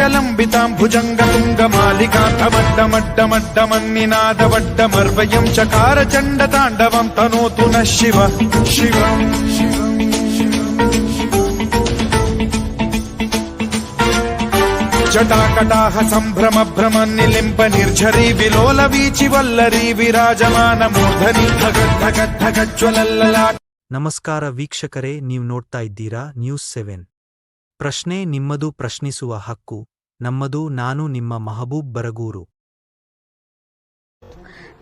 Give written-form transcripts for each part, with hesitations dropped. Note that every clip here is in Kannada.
ಮಂಡಲಂಬಿತಾಂ ಭುಜಂಗತುಂಗ ಮಾಲಿಕಾಂತಮಡ್ಡಮಡ್ಡಮಡ್ಡಮನ್ನಿನಾದವಡ್ಡಮರ್ವಯಂ ಚಕಾರ ಚಂಡ ತಾಂಡವಂ ತನೋತು ನ ಶಿವ ಶಿವಂ ಜಟಾಕಟಾಹ ಸಂಭ್ರಮ ಭ್ರಮ ನಿಲಿಂಬ ನಿರ್ಝರಿ ವಿಲೋಲ ವೀಚಿ ವಲ್ಲರಿ ವಿರಾಜಮಾನ ಮೂರ್ಧನಿ ಧಗಜ್ವಲಲ್ಲ. ನಮಸ್ಕಾರ ವೀಕ್ಷಕರೇ, ನೀವು ನೋಡ್ತಾ ಇದ್ದೀರಾ ನ್ಯೂಸ್ 7. ಪ್ರಶ್ನೆ ನಿಮ್ಮದು, ಪ್ರಶ್ನಿಸುವ ಹಕ್ಕು ನಮ್ಮದು. ನಾನು ನಿಮ್ಮ ಮಹಬೂಬ್ ಬರಗೂರು.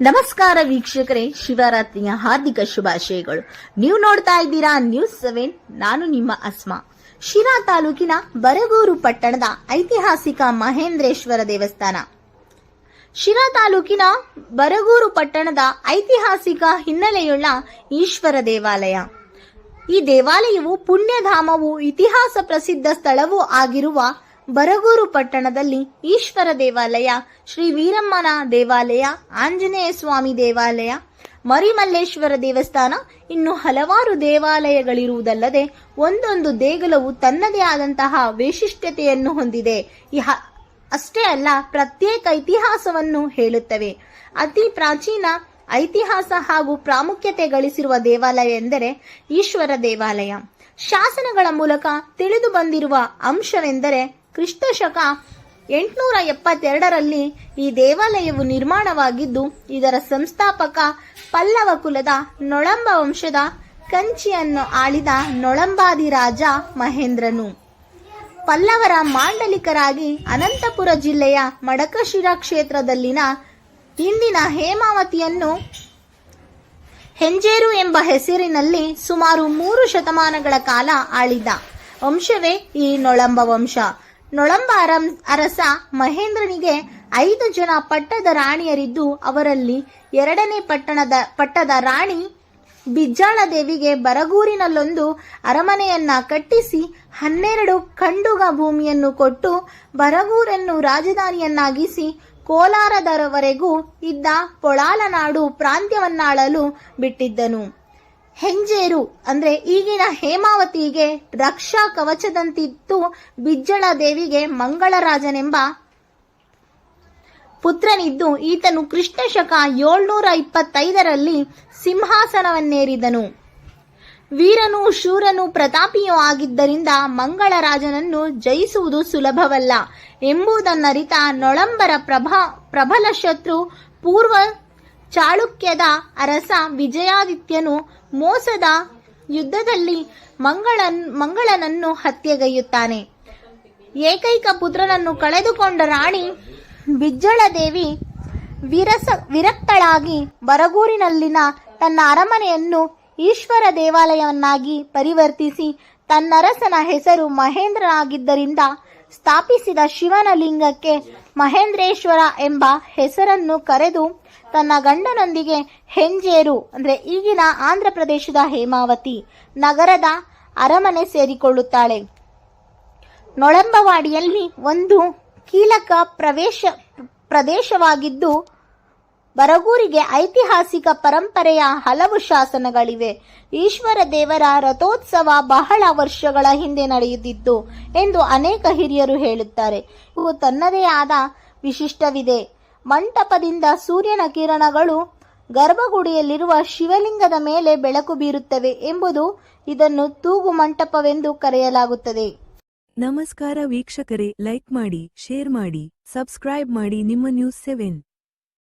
ನಮಸ್ಕಾರ ವೀಕ್ಷಕರೇ, ಶಿವರಾತ್ರಿಯ ಹಾರ್ದಿಕ ಶುಭಾಶಯಗಳು. ನೀವು ನೋಡ್ತಾ ಇದ್ದೀರಾ ನ್ಯೂಸ್ 7. ನಾನು ನಿಮ್ಮ ಅಸ್ಮಾ. ಶಿರಾ ತಾಲೂಕಿನ ಬರಗೂರು ಪಟ್ಟಣದ ಐತಿಹಾಸಿಕ ಮಹೇಂದ್ರೇಶ್ವರ ದೇವಸ್ಥಾನ. ಶಿರಾ ತಾಲೂಕಿನ ಬರಗೂರು ಪಟ್ಟಣದ ಐತಿಹಾಸಿಕ ಹಿನ್ನೆಲೆಯುಳ್ಳ ಈಶ್ವರ ದೇವಾಲಯ. ಈ ದೇವಾಲಯವು ಪುಣ್ಯಧಾಮವೂ ಇತಿಹಾಸ ಪ್ರಸಿದ್ಧ ಸ್ಥಳವೂ ಆಗಿರುವ ಬರಗೂರು ಪಟ್ಟಣದಲ್ಲಿ ಈಶ್ವರ ದೇವಾಲಯ, ಶ್ರೀ ವೀರಮ್ಮನ ದೇವಾಲಯ, ಆಂಜನೇಯ ಸ್ವಾಮಿ ದೇವಾಲಯ, ಮರಿಮಲ್ಲೇಶ್ವರ ದೇವಸ್ಥಾನ, ಇನ್ನು ಹಲವಾರು ದೇವಾಲಯಗಳಿರುವುದಲ್ಲದೆ ಒಂದೊಂದು ದೇಗುಲವು ತನ್ನದೇ ಆದಂತಹ ವೈಶಿಷ್ಟ್ಯತೆಯನ್ನು ಹೊಂದಿದೆ. ಅಷ್ಟೇ ಅಲ್ಲ, ಪ್ರತ್ಯೇಕ ಇತಿಹಾಸವನ್ನು ಹೇಳುತ್ತವೆ. ಅತಿ ಪ್ರಾಚೀನ ಐತಿಹಾಸ ಹಾಗೂ ಪ್ರಾಮುಖ್ಯತೆ ಗಳಿಸಿರುವ ದೇವಾಲಯ ಎಂದರೆ ಈಶ್ವರ ದೇವಾಲಯ. ಶಾಸನಗಳ ಮೂಲಕ ತಿಳಿದು ಬಂದಿರುವ ಅಂಶವೆಂದರೆ ಕ್ರಿಸ್ತಶಕ 872ರಲ್ಲಿ ಈ ದೇವಾಲಯವು ನಿರ್ಮಾಣವಾಗಿದ್ದು, ಇದರ ಸಂಸ್ಥಾಪಕ ಪಲ್ಲವ ಕುಲದ ನೊಳಂಬ ವಂಶದ ಕಂಚಿಯನ್ನು ಆಳಿದ ನೊಳಂಬಾದಿರಾಜ ಮಹೇಂದ್ರನು. ಪಲ್ಲವರ ಮಾಂಡಲಿಕರಾಗಿ ಅನಂತಪುರ ಜಿಲ್ಲೆಯ ಮಡಕಶಿರಾ ಕ್ಷೇತ್ರದಲ್ಲಿನ ಇಂದಿನ ಹೇಮಾವತಿಯನ್ನು ಹೆಂಜೇರು ಎಂಬ ಹೆಸರಿನಲ್ಲಿ ಸುಮಾರು 3 ಶತಮಾನಗಳ ಕಾಲ ಆಳಿದ ವಂಶವೇ ಈ ನೊಳಂಬ ವಂಶ. ನೊಳಂಬ ಅರಸ ಮಹೇಂದ್ರನಿಗೆ 5 ಜನ ಪಟ್ಟದ ರಾಣಿಯರಿದ್ದು, ಅವರಲ್ಲಿ 2ನೇ ಪಟ್ಟದ ರಾಣಿ ಬಿಜ್ಜಾಳ ದೇವಿಗೆ ಬರಗೂರಿನಲ್ಲೊಂದು ಅರಮನೆಯನ್ನ ಕಟ್ಟಿಸಿ 12 ಖಂಡುಗ ಭೂಮಿಯನ್ನು ಕೊಟ್ಟು ಬರಗೂರನ್ನು ರಾಜಧಾನಿಯನ್ನಾಗಿಸಿ ಕೋಲಾರದವರೆಗೂ ಇದ್ದ ಪೊಳಾಲನಾಡು ಪ್ರಾಂತ್ಯವನ್ನಾಳಲು ಬಿಟ್ಟಿದ್ದನು. ಹೆಂಜೇರು ಅಂದ್ರೆ ಈಗಿನ ಹೇಮಾವತಿಗೆ ರಕ್ಷಾ ಕವಚದಂತಿತ್ತು. ಬಿಜ್ಜಳ ದೇವಿಗೆ ಮಂಗಳರಾಜನೆಂಬ ಪುತ್ರನಿದ್ದು, ಈತನು ಕ್ರಿಸ್ತಶಕ 725ರಲ್ಲಿ ಸಿಂಹಾಸನವನ್ನೇರಿದನು. ವೀರನೂ ಶೂರನೂ ಪ್ರತಾಪಿಯೂ ಆಗಿದ್ದರಿಂದ ಮಂಗಳರಾಜನನ್ನು ಜಯಿಸುವುದು ಸುಲಭವಲ್ಲ ಎಂಬುದನ್ನರಿತ ನೊಳಂಬರ ಪ್ರಬಲ ಶತ್ರು ಪೂರ್ವ ಚಾಳುಕ್ಯದ ಅರಸ ವಿಜಯಾದಿತ್ಯನು ಮೋಸದ ಯುದ್ಧದಲ್ಲಿ ಮಂಗಳನನ್ನು ಹತ್ಯೆಗೈಯುತ್ತಾನೆ. ಏಕೈಕ ಪುತ್ರನನ್ನು ಕಳೆದುಕೊಂಡ ರಾಣಿ ಬಿಜ್ಜಳದೇವಿ ವಿರಕ್ತಳಾಗಿ ಬರಗೂರಿನಲ್ಲಿನ ತನ್ನ ಅರಮನೆಯನ್ನು ಈಶ್ವರ ದೇವಾಲಯವನ್ನಾಗಿ ಪರಿವರ್ತಿಸಿ ತನ್ನರಸನ ಹೆಸರು ಮಹೇಂದ್ರನಾಗಿದ್ದರಿಂದ ಸ್ಥಾಪಿಸಿದ ಶಿವನ ಲಿಂಗಕ್ಕೆ ಮಹೇಂದ್ರೇಶ್ವರ ಎಂಬ ಹೆಸರನ್ನು ಕರೆದು ತನ್ನ ಗಂಡನೊಂದಿಗೆ ಹೆಂಜೇರು ಅಂದ್ರೆ ಈಗಿನ ಆಂಧ್ರ ಪ್ರದೇಶದ ಹೇಮಾವತಿ ನಗರದ ಅರಮನೆ ಸೇರಿಕೊಳ್ಳುತ್ತಾಳೆ. ನೊಳಂಬವಾಡಿಯಲ್ಲಿ ಒಂದು ಕೀಲಕ ಪ್ರದೇಶವಾಗಿದ್ದು, ಬರಗೂರಿಗೆ ಐತಿಹಾಸಿಕ ಪರಂಪರೆಯ ಹಲವು ಶಾಸನಗಳಿವೆ. ಈಶ್ವರ ದೇವರ ರಥೋತ್ಸವ ಬಹಳ ವರ್ಷಗಳ ಹಿಂದೆ ನಡೆಯುತ್ತಿತ್ತು ಎಂದು ಅನೇಕ ಹಿರಿಯರು ಹೇಳುತ್ತಾರೆ. ಇವು ತನ್ನದೇ ಆದ ವಿಶಿಷ್ಟವಿದೆ. ಮಂಟಪದಿಂದ ಸೂರ್ಯನ ಕಿರಣಗಳು ಗರ್ಭಗುಡಿಯಲ್ಲಿರುವ ಶಿವಲಿಂಗದ ಮೇಲೆ ಬೆಳಕು ಬೀರುತ್ತವೆ ಎಂಬುದು ಇದನ್ನು ತೂಗು ಮಂಟಪವೆಂದು ಕರೆಯಲಾಗುತ್ತದೆ. ನಮಸ್ಕಾರ ವೀಕ್ಷಕರೇ, ಲೈಕ್ ಮಾಡಿ, ಶೇರ್ ಮಾಡಿ, ಸಬ್ಸ್ಕ್ರೈಬ್ ಮಾಡಿ ನಿಮ್ಮ ನ್ಯೂಸ್ 7.